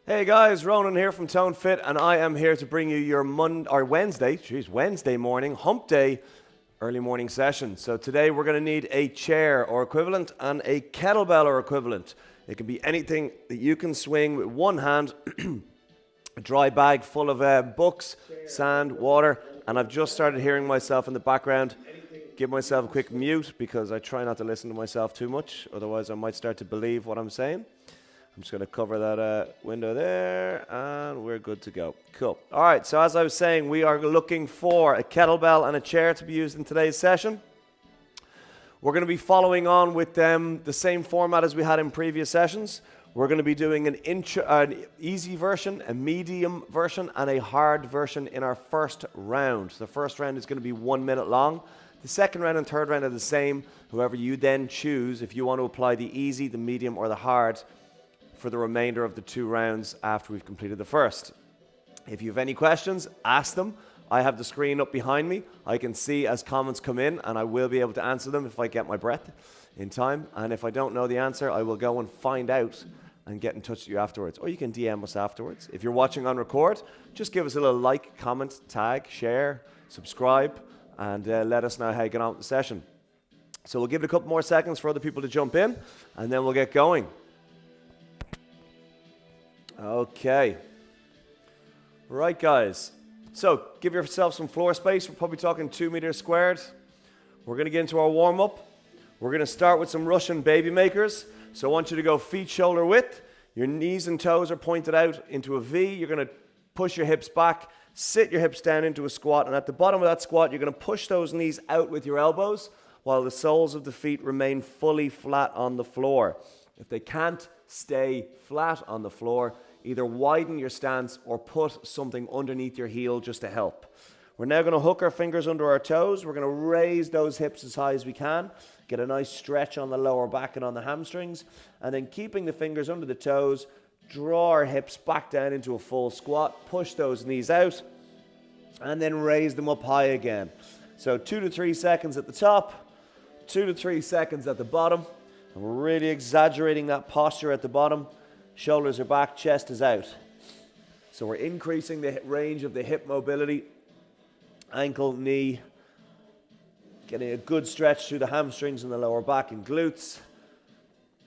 Hey guys, Ronan here from Tone Fit, and I am here to bring you your Wednesday morning hump day early morning session. So today we're going to need a chair or equivalent and a kettlebell or equivalent. It can be anything that you can swing with one hand, a dry bag full of books, sand, water, and I've just started hearing myself in the background. Give myself a quick mute because I try not to listen to myself too much, otherwise I might start to believe what I'm saying. I'm just going to cover that window there, and we're good to go. Cool. All right, so as I was saying, we are looking for a kettlebell and a chair to be used in today's session. We're going to be following on with the same format as we had in previous sessions. We're going to be doing an easy version, a medium version, and a hard version in our first round. The first round is going to be 1 minute long. The second round and third round are the same. However, you then choose if you want to apply the easy, the medium, or the hard for the remainder of the 2 rounds after we've completed the first. If you have any questions, ask them. I have the screen up behind me. I can see as comments come in, and I will be able to answer them if I get my breath in time. And if I don't know the answer, I will go and find out and get in touch with you afterwards. Or you can DM us afterwards. If you're watching on record, just give us a little like, comment, tag, share, subscribe, and let us know how you get on with the session. So we'll give it a couple more seconds for other people to jump in, and then we'll get going. Okay. Right, guys. So give yourself some floor space. We're probably talking 2 meters squared. We're going to get into our warm-up. We're going to start with some Russian baby makers. So I want you to go feet shoulder width. Your knees and toes are pointed out into a V. You're going to push your hips back, sit your hips down into a squat, and at the bottom of that squat, you're going to push those knees out with your elbows while the soles of the feet remain fully flat on the floor. If they can't stay flat on the floor, either widen your stance or put something underneath your heel just to help. We're now going to hook our fingers under our toes. We're going to raise those hips as high as we can, get a nice stretch on the lower back and on the hamstrings, and then keeping the fingers under the toes, draw our hips back down into a full squat, push those knees out, and then raise them up high again. So 2 to 3 seconds at the top, 2 to 3 seconds at the bottom, and we're really exaggerating that posture at the bottom. Shoulders are back, chest is out. So we're increasing the range of the hip mobility, ankle, knee, getting a good stretch through the hamstrings and the lower back and glutes.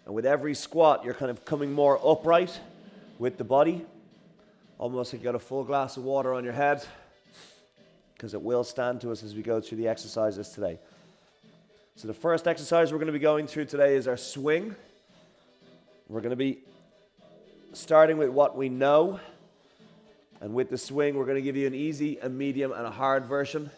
And with every squat, you're kind of coming more upright with the body, almost like you got a full glass of water on your head, because it will stand to us as we go through the exercises today. So the first exercise we're going to be going through today is our swing. We're going to be starting with what we know, and with the swing we're going to give you an easy, a medium, and a hard version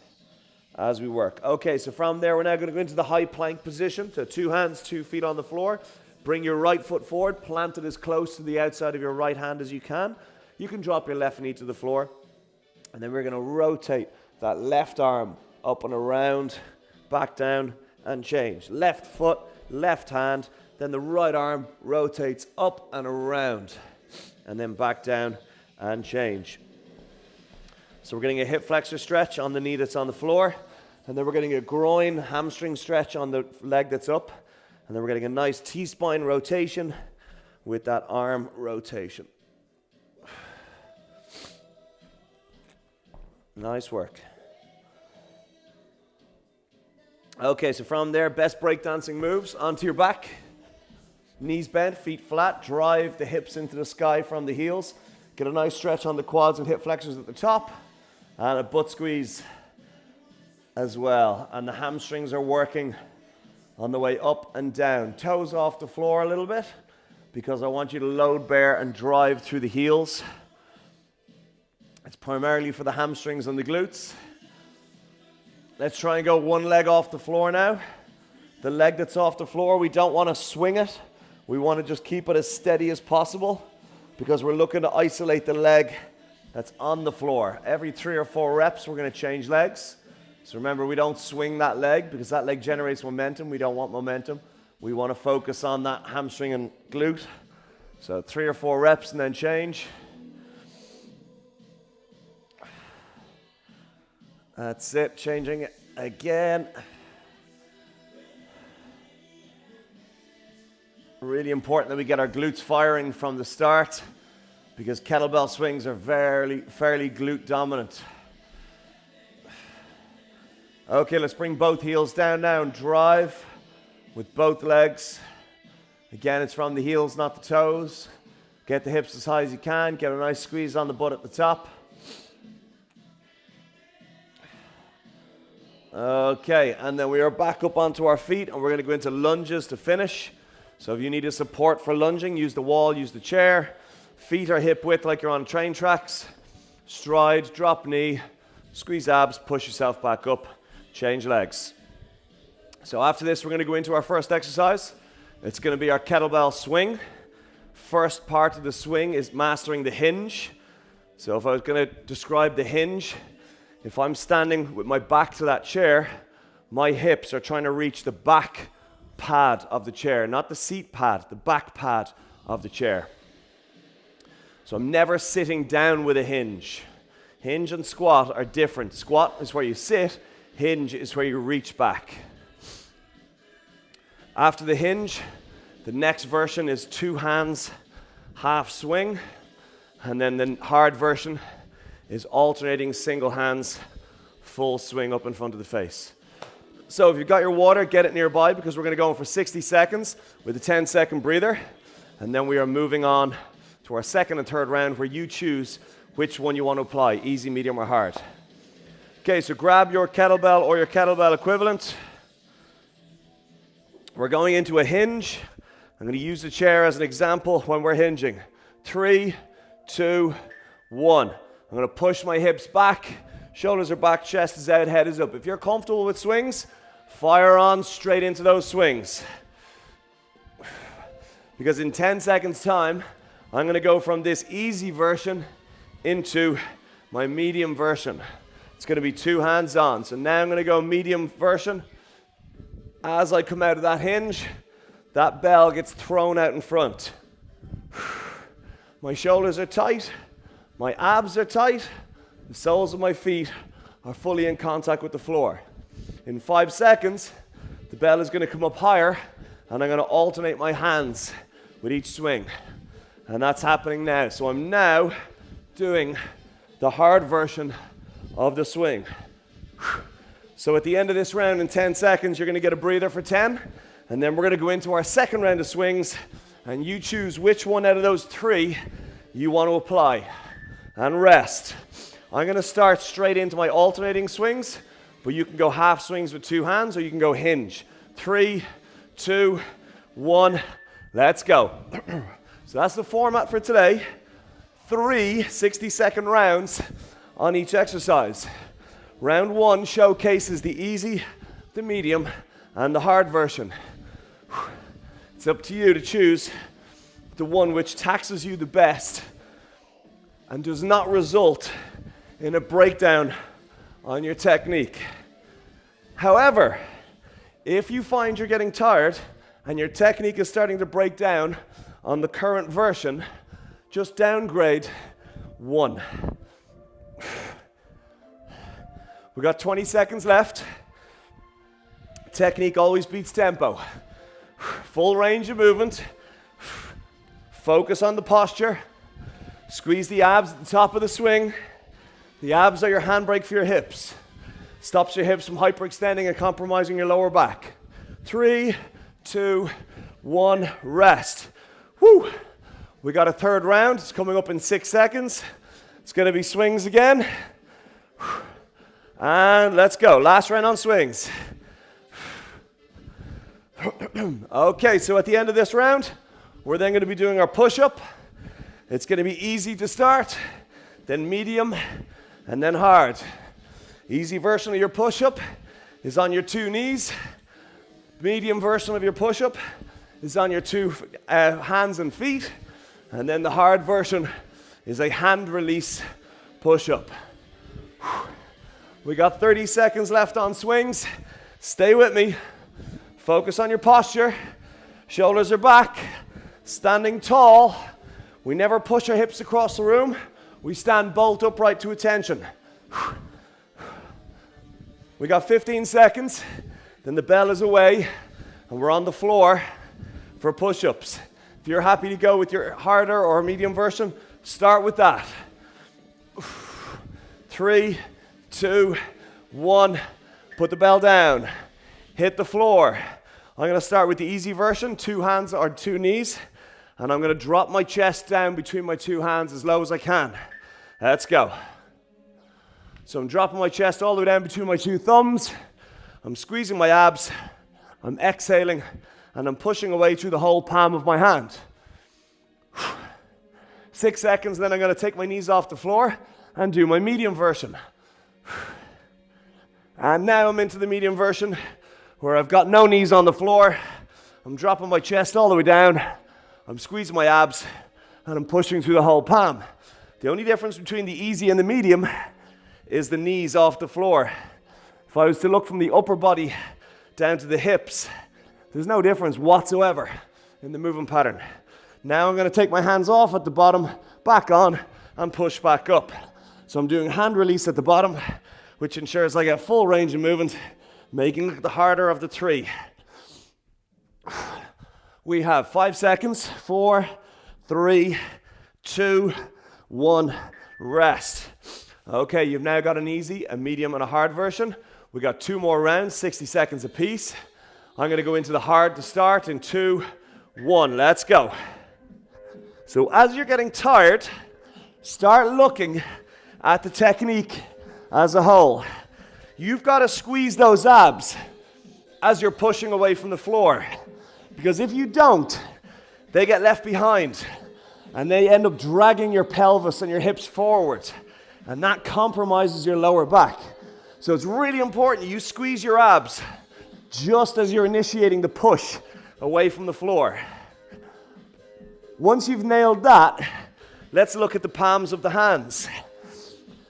as we work. Okay, so from there we're now going to go into the high plank position. So 2 hands, 2 feet on the floor. Bring your right foot forward, plant it as close to the outside of your right hand as you can. You can drop your left knee to the floor, and then we're going to rotate that left arm up and around, back down, and change. Left foot, left hand. Then the right arm rotates up and around, and then back down and change. So we're getting a hip flexor stretch on the knee that's on the floor, and then we're getting a groin hamstring stretch on the leg that's up, and then we're getting a nice T-spine rotation with that arm rotation. Nice work. Okay, so from there, best breakdancing moves, onto your back. Knees bent, feet flat, drive the hips into the sky from the heels. Get a nice stretch on the quads and hip flexors at the top, and a butt squeeze as well. And the hamstrings are working on the way up and down. Toes off the floor a little bit, because I want you to load bear and drive through the heels. It's primarily for the hamstrings and the glutes. Let's try and go one leg off the floor now. The leg that's off the floor, we don't want to swing it. We want to just keep it as steady as possible, because we're looking to isolate the leg that's on the floor. Every 3 or 4 reps, we're going to change legs. So remember, we don't swing that leg, because that leg generates momentum. We don't want momentum. We want to focus on that hamstring and glute. So 3 or 4 reps and then change. That's it, changing it again. Really important that we get our glutes firing from the start. because kettlebell swings are fairly glute dominant. Okay, let's bring both heels down now and drive with both legs. Again, it's from the heels, not the toes. Get the hips as high as you can. Get a nice squeeze on the butt at the top. Okay, and then we are back up onto our feet, and we're going to go into lunges to finish. So if you need a support for lunging, use the wall, use the chair. Feet are hip width like you're on train tracks. Stride, drop knee, squeeze abs, push yourself back up, change legs. So after this, we're going to go into our first exercise. It's going to be our kettlebell swing. First part of the swing is mastering the hinge. So if I was going to describe the hinge, if I'm standing with my back to that chair, my hips are trying to reach the back pad of the chair, not the seat pad, the back pad of the chair. So I'm never sitting down with a hinge. Hinge and squat are different. Squat is where you sit, hinge is where you reach back. After the hinge, the next version is 2 hands, half swing, and then the hard version is alternating single hands, full swing up in front of the face. So if you've got your water, get it nearby because we're going to go in for 60 seconds with a 10-second breather, and then we are moving on to our second and third round where you choose which one you want to apply, easy, medium, or hard. Okay, so grab your kettlebell or your kettlebell equivalent. We're going into a hinge. I'm going to use the chair as an example when we're hinging. 3, 2, 1. I'm going to push my hips back, shoulders are back, chest is out, head is up. If you're comfortable with swings, fire on straight into those swings. Because in 10 seconds time, I'm going to go from this easy version into my medium version. It's going to be 2 hands on. So now I'm going to go medium version. As I come out of that hinge, that bell gets thrown out in front. My shoulders are tight, my abs are tight, the soles of my feet are fully in contact with the floor. In 5 seconds, the bell is going to come up higher, and I'm going to alternate my hands with each swing. And that's happening now. So I'm now doing the hard version of the swing. So at the end of this round in 10 seconds, you're going to get a breather for 10. And then we're going to go into our second round of swings, and you choose which one out of those 3 you want to apply. And rest. I'm going to start straight into my alternating swings, but you can go half swings with 2 hands, or you can go hinge. 3, 2, 1, let's go. So that's the format for today. 3 60-second rounds on each exercise. Round 1 showcases the easy, the medium, and the hard version. It's up to you to choose the one which taxes you the best and does not result in a breakdown on your technique. However, if you find you're getting tired and your technique is starting to break down on the current version, just downgrade 1. We got 20 seconds left. Technique always beats tempo. Full range of movement. Focus on the posture. Squeeze the abs at the top of the swing. The abs are your handbrake for your hips. Stops your hips from hyperextending and compromising your lower back. 3, 2, 1, rest. Woo! We got a third round. It's coming up in 6 seconds. It's going to be swings again. And let's go. Last round on swings. Okay, so at the end of this round, we're then going to be doing our push-up. It's going to be easy to start, then medium, and then hard. Easy version of your push-up is on your 2 knees. Medium version of your push-up is on your 2 hands and feet. And then the hard version is a hand release push-up. We got 30 seconds left on swings. Stay with me. Focus on your posture. Shoulders are back. Standing tall. We never push our hips across the room. We stand bolt upright to attention. We got 15 seconds. Then the bell is away. And we're on the floor for push-ups. If you're happy to go with your harder or medium version, Start with that. 3, 2, 1. Put the bell down. Hit the floor. I'm going to start with the easy version, 2 hands or 2 knees. And I'm going to drop my chest down between my 2 hands as low as I can. Let's go. So I'm dropping my chest all the way down between my 2 thumbs. I'm squeezing my abs. I'm exhaling. And I'm pushing away through the whole palm of my hand. 6 seconds, then I'm going to take my knees off the floor and do my medium version. And now I'm into the medium version where I've got no knees on the floor. I'm dropping my chest all the way down. I'm squeezing my abs and I'm pushing through the whole palm. The only difference between the easy and the medium is the knees off the floor. If I was to look from the upper body down to the hips, there's no difference whatsoever in the movement pattern. Now I'm going to take my hands off at the bottom, back on, and push back up. So I'm doing hand release at the bottom, which ensures I get full range of movement, making it the harder of the 3. We have 5 seconds. 4, 3, 2, 1, rest. Okay, you've now got an easy, a medium, and a hard version. We got 2 more rounds, 60 seconds apiece. I'm going to go into the hard to start in 2, 1. Let's go. So as you're getting tired, start looking at the technique as a whole. You've got to squeeze those abs as you're pushing away from the floor. Because if you don't, they get left behind and they end up dragging your pelvis and your hips forward. And that compromises your lower back. So it's really important you squeeze your abs just as you're initiating the push away from the floor. Once you've nailed that, let's look at the palms of the hands.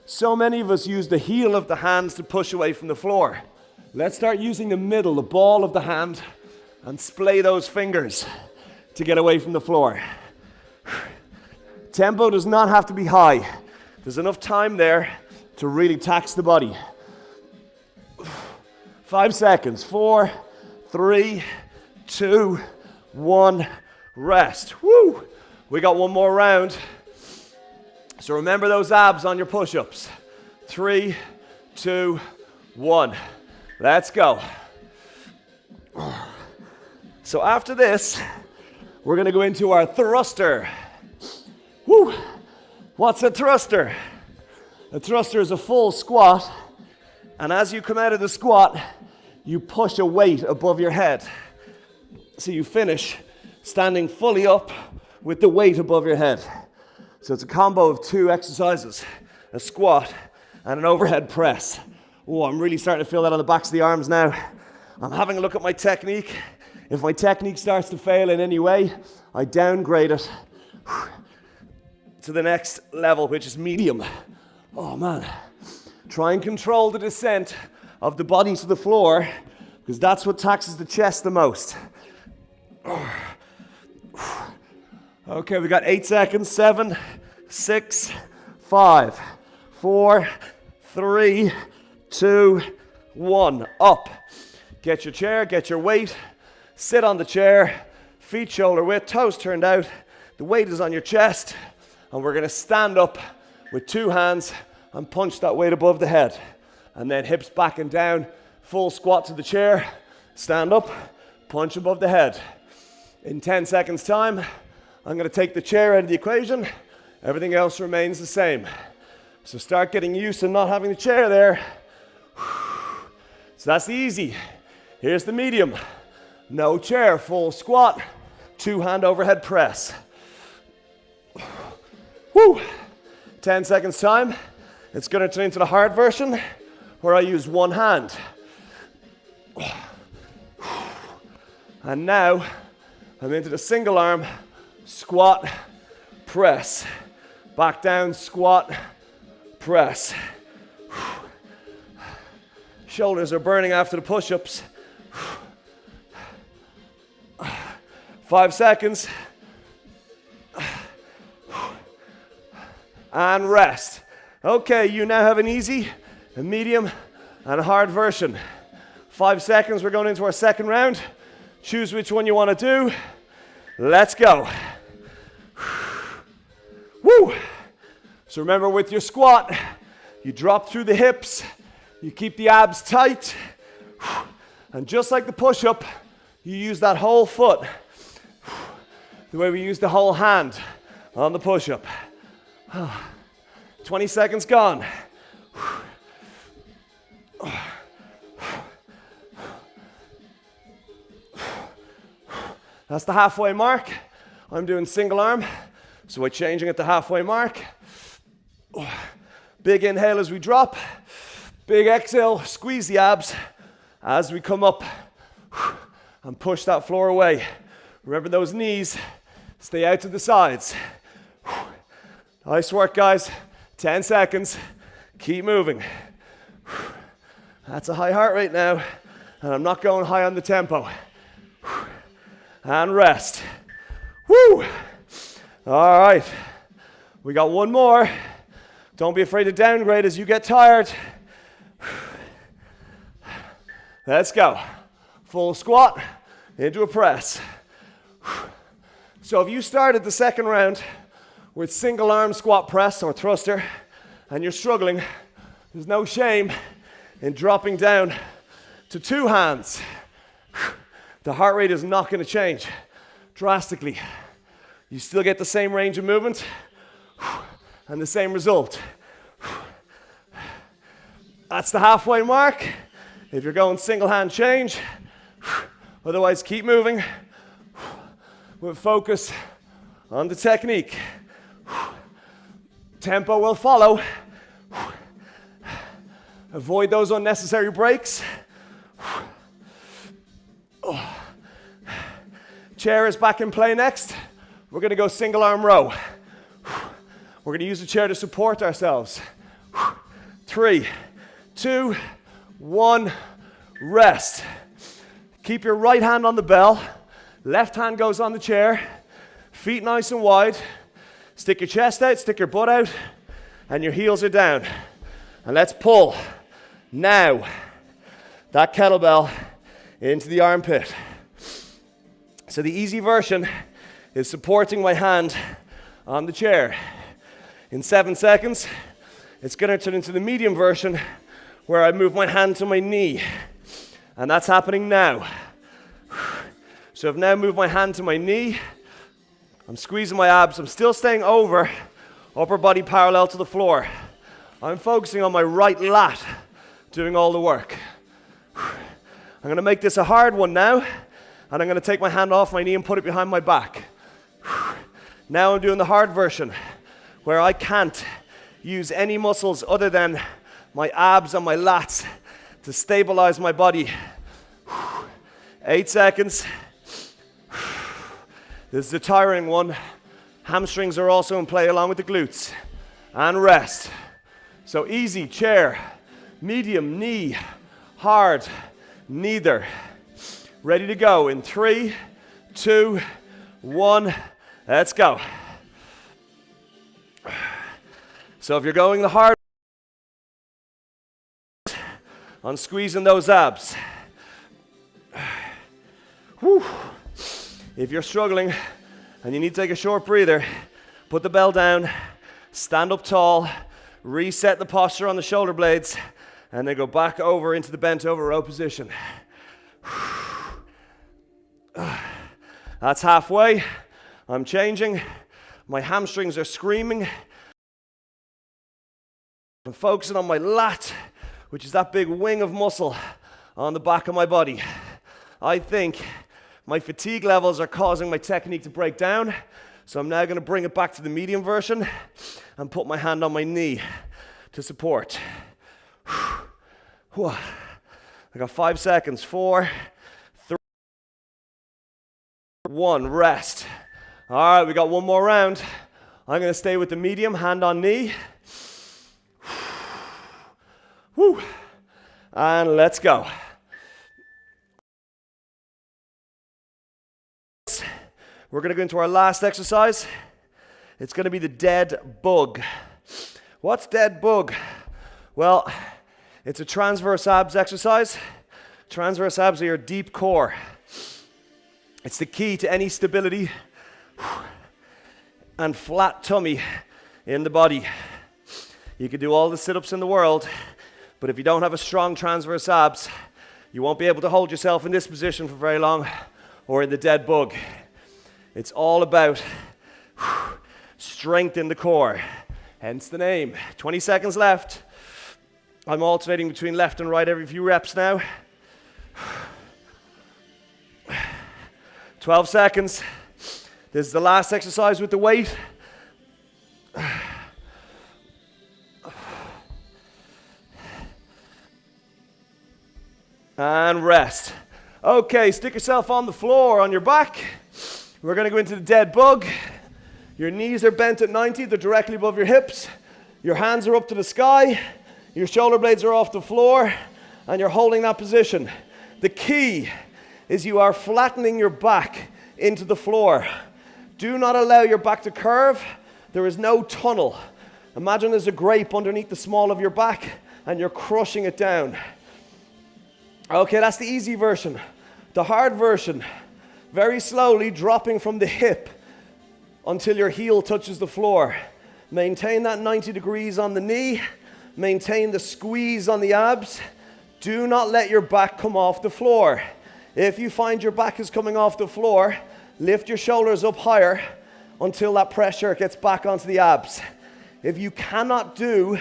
So many of us use the heel of the hands to push away from the floor. Let's start using the middle, the ball of the hand, and splay those fingers to get away from the floor. Tempo does not have to be high. There's enough time there to really tax the body. 5 seconds. 4, 3, 2, 1. Rest. Woo! We got 1 more round. So remember those abs on your push-ups. 3, 2, 1. Let's go. So after this, we're going to go into our thruster. Woo! What's a thruster? A thruster is a full squat, and as you come out of the squat, you push a weight above your head. So you finish standing fully up with the weight above your head. So it's a combo of 2 exercises, a squat and an overhead press. Oh, I'm really starting to feel that on the backs of the arms now. I'm having a look at my technique. If my technique starts to fail in any way, I downgrade it to the next level, which is medium. Oh man. Try and control the descent of the body to the floor, because that's what taxes the chest the most. Okay, we got 8 seconds. 7, 6, 5, 4, 3, 2, 1. Up. Get your chair, get your weight. Sit on the chair, feet shoulder width, toes turned out. The weight is on your chest, and we're going to stand up with 2 hands and punch that weight above the head. And then hips back and down, full squat to the chair, stand up, punch above the head. In 10 seconds time, I'm going to take the chair out of the equation. Everything else remains the same. So start getting used to not having the chair there. So that's the easy. Here's the medium. No chair, full squat, 2-hand overhead press. Woo! 10 seconds time. It's going to turn into the hard version where I use 1 hand. And now I'm into the single arm squat, press. Back down, squat, press. Shoulders are burning after the push-ups. 5 seconds. And rest. Okay, you now have an easy, a medium, and a hard version. 5 seconds, we're going into our second round. Choose which one you want to do. Let's go. Woo! So remember, with your squat, you drop through the hips, you keep the abs tight, and just like the push-up, you use that whole foot the way we use the whole hand on the push-up. 20 seconds gone. That's the halfway mark. I'm doing single arm, so we're changing at the halfway mark. Big inhale as we drop. Big exhale, squeeze the abs as we come up and push that floor away. Remember those knees, stay out to the sides. Nice work, guys. 10 seconds. Keep moving. That's a high heart rate now, and I'm not going high on the tempo. And rest. Woo! All right. We got one more. Don't be afraid to downgrade as you get tired. Let's go. Full squat into a press. So if you started the second round with single arm squat press or thruster and you're struggling, there's no shame in dropping down to two hands. The heart rate is not going to change drastically. You still get the same range of movement and the same result. That's the halfway mark. If you're going single hand, change. Otherwise, keep moving with focus on the technique. Tempo will follow. Avoid those unnecessary breaks. Chair is back in play next. We're going to go single arm row. We're going to use the chair to support ourselves. 3, 2, 1, rest. Keep your right hand on the bell. Left hand goes on the chair. Feet nice and wide. Stick your chest out, stick your butt out, and your heels are down. And let's pull. Now, that kettlebell into the armpit. So the easy version is supporting my hand on the chair. In 7 seconds, it's going to turn into the medium version where I move my hand to my knee. And that's happening now. So I've now moved my hand to my knee. I'm squeezing my abs. I'm still staying over, upper body parallel to the floor. I'm focusing on my right lat, doing all the work. I'm going to make this a hard one now, and I'm going to take my hand off my knee and put it behind my back. Now I'm doing the hard version, where I can't use any muscles other than my abs and my lats to stabilize my body. 8 seconds. This is a tiring one. Hamstrings are also in play along with the glutes. And rest. So easy, chair, medium, knee, hard, neither. Ready to go in 3, 2, 1, let's go. So if you're going the hard on squeezing those abs. Whew. If you're struggling and you need to take a short breather, put the bell down, stand up tall, reset the posture on the shoulder blades, and then go back over into the bent over row position. That's halfway. I'm changing. My hamstrings are screaming. I'm focusing on my lat, which is that big wing of muscle on the back of my body. I think my fatigue levels are causing my technique to break down, so I'm now going to bring it back to the medium version and put my hand on my knee to support. I got 5 seconds. 4, 3, 1, rest. All right, we got one more round. I'm going to stay with the medium, hand on knee. Woo. And let's go. We're going to go into our last exercise. It's going to be the dead bug. What's dead bug? Well, it's a transverse abs exercise. Transverse abs are your deep core. It's the key to any stability and flat tummy in the body. You can do all the sit-ups in the world, but if you don't have a strong transverse abs, you won't be able to hold yourself in this position for very long or in the dead bug. It's all about strength in the core, hence the name. 20 seconds left. I'm alternating between left and right every few reps now. 12 seconds. This is the last exercise with the weight. And rest. Okay, stick yourself on the floor, on your back. We're going to go into the dead bug. Your knees are bent at 90, they're directly above your hips. Your hands are up to the sky. Your shoulder blades are off the floor, and you're holding that position. The key is you are flattening your back into the floor. Do not allow your back to curve. There is no tunnel. Imagine there's a grape underneath the small of your back, and you're crushing it down. Okay, that's the easy version. The hard version, very slowly dropping from the hip until your heel touches the floor. Maintain that 90 degrees on the knee. Maintain the squeeze on the abs. Do not let your back come off the floor. If you find your back is coming off the floor, lift your shoulders up higher until that pressure gets back onto the abs. If you cannot do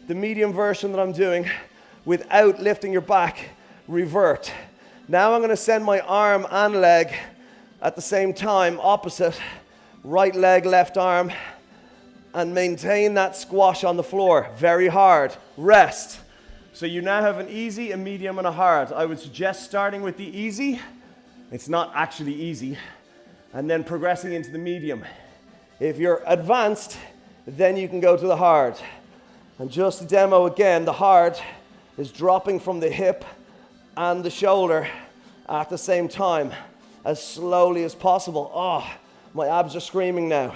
the medium version that I'm doing without lifting your back, revert. Now I'm going to send my arm and leg at the same time, opposite. Right leg, left arm, and maintain that squash on the floor. Very hard. Rest. So you now have an easy, a medium, and a hard. I would suggest starting with the easy. It's not actually easy. And then progressing into the medium. If you're advanced, then you can go to the hard. And just to demo again, the hard is dropping from the hip and the shoulder at the same time, as slowly as possible. Oh, my abs are screaming now.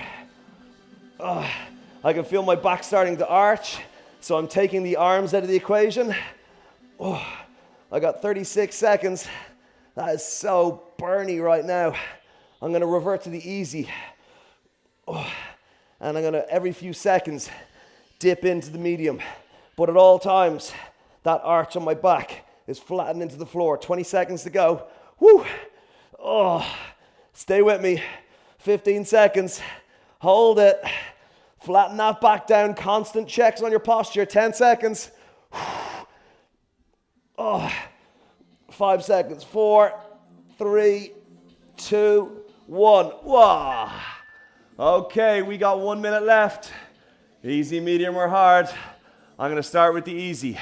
Oh, I can feel my back starting to arch, so I'm taking the arms out of the equation. Oh, I got 36 seconds. That is so burny right now. I'm gonna revert to the easy. Oh, and I'm gonna, every few seconds, dip into the medium. But at all times, that arch on my back is flattened into the floor. 20 seconds to go. Woo! Oh, stay with me. 15 seconds. Hold it. Flatten that back down. Constant checks on your posture. 10 seconds. Oh, 5 seconds. 4, 3, 2, 1. Whoa. Okay, we got 1 minute left. Easy, medium, or hard. I'm going to start with the easy.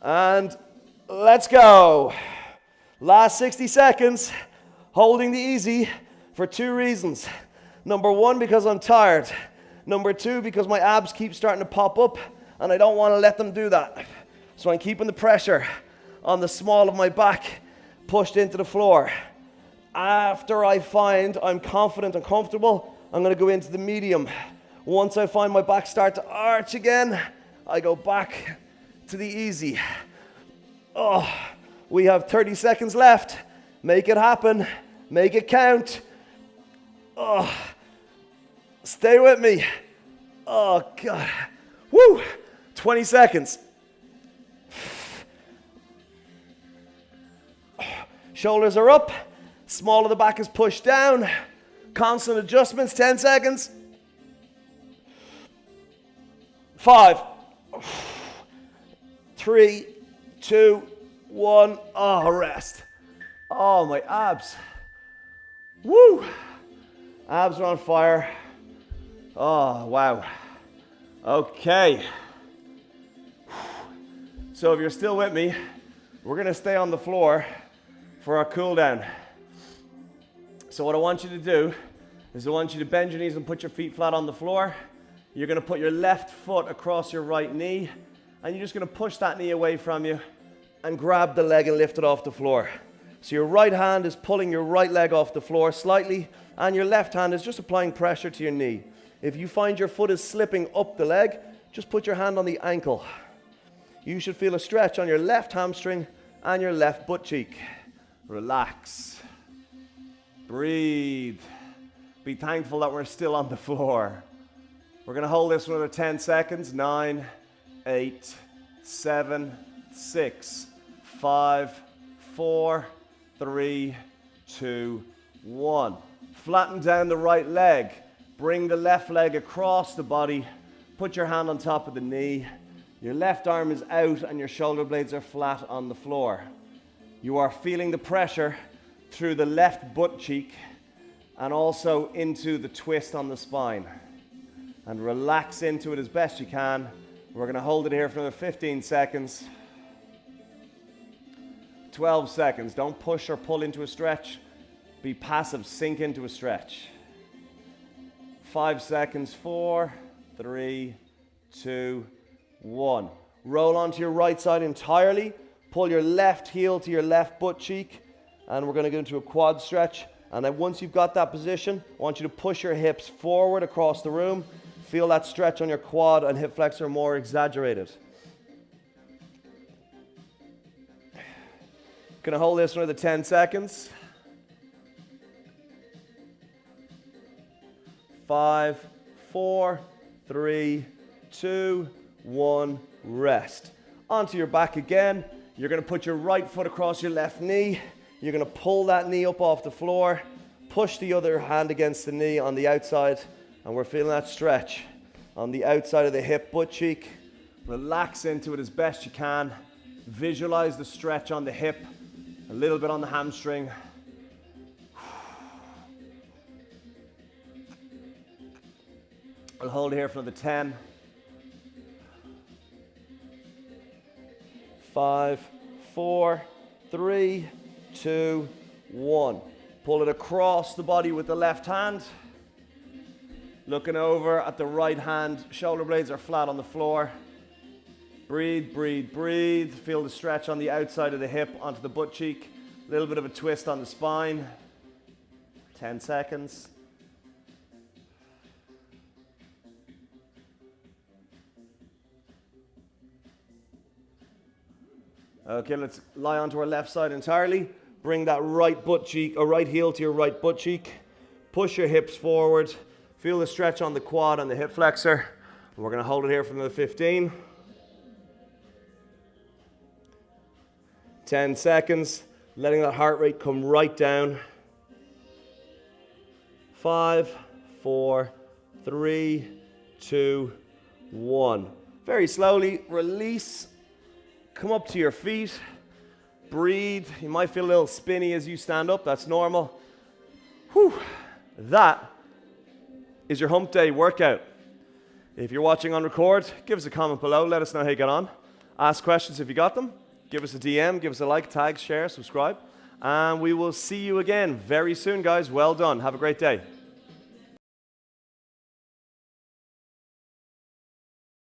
And let's go. Last 60 seconds, holding the easy for 2 reasons. Number 1, because I'm tired. Number 2, because my abs keep starting to pop up and I don't want to let them do that. So I'm keeping the pressure on the small of my back pushed into the floor. After I find I'm confident and comfortable, I'm going to go into the medium. Once I find my back start to arch again, I go back to the easy. Oh, we have 30 seconds left. Make it happen. Make it count. Oh, stay with me. Oh, God. Woo! 20 seconds. Shoulders are up. Small of the back is pushed down. Constant adjustments, 10 seconds. 5, 3, 2, 1. Oh, rest. Oh, my abs. Woo! Abs are on fire. Oh, wow. Okay. So if you're still with me, we're going to stay on the floor for our cool down. So what I want you to do is I want you to bend your knees and put your feet flat on the floor. You're going to put your left foot across your right knee, and you're just going to push that knee away from you and grab the leg and lift it off the floor. So your right hand is pulling your right leg off the floor slightly, and your left hand is just applying pressure to your knee. If you find your foot is slipping up the leg, just put your hand on the ankle. You should feel a stretch on your left hamstring and your left butt cheek. Relax. Breathe. Be thankful that we're still on the floor. We're going to hold this for another 10 seconds. 9, 8, 7, 6, 5, 4, 3, 2, 1. Flatten down the right leg. Bring the left leg across the body. Put your hand on top of the knee. Your left arm is out and your shoulder blades are flat on the floor. You are feeling the pressure through the left butt cheek and also into the twist on the spine. And relax into it as best you can. We're going to hold it here for another 15 seconds. 12 seconds. Don't push or pull into a stretch. Be passive, sink into a stretch. 5 seconds. 4, 3, 2, 1. Roll onto your right side entirely. Pull your left heel to your left butt cheek. And we're going to go into a quad stretch. And then once you've got that position, I want you to push your hips forward across the room. Feel that stretch on your quad and hip flexor more exaggerated. Gonna hold this for another 10 seconds. 5, 4, 3, 2, 1, rest. Onto your back again. You're gonna put your right foot across your left knee. You're gonna pull that knee up off the floor. Push the other hand against the knee on the outside. And we're feeling that stretch on the outside of the hip, butt cheek. Relax into it as best you can. Visualize the stretch on the hip, a little bit on the hamstring. I'll hold it here for another 10. 5, 4, 3, 2, 1. Pull it across the body with the left hand. Looking over at the right hand, shoulder blades are flat on the floor. Breathe, breathe, breathe. Feel the stretch on the outside of the hip onto the butt cheek. A little bit of a twist on the spine. 10 seconds. Okay, let's lie onto our left side entirely. Bring that right butt cheek, or right heel to your right butt cheek. Push your hips forward. Feel the stretch on the quad and the hip flexor. And we're going to hold it here for another 15. 10 seconds. Letting that heart rate come right down. 5, 4, 3, 2, 1. Very slowly release. Come up to your feet. Breathe. You might feel a little spinny as you stand up. That's normal. Whew. That is your hump day workout. If you're watching on record, give us a comment below. Let us know how you get on. Ask questions if you got them. Give us a DM, give us a like, tag, share, subscribe. And we will see you again very soon, guys. Well done. Have a great day.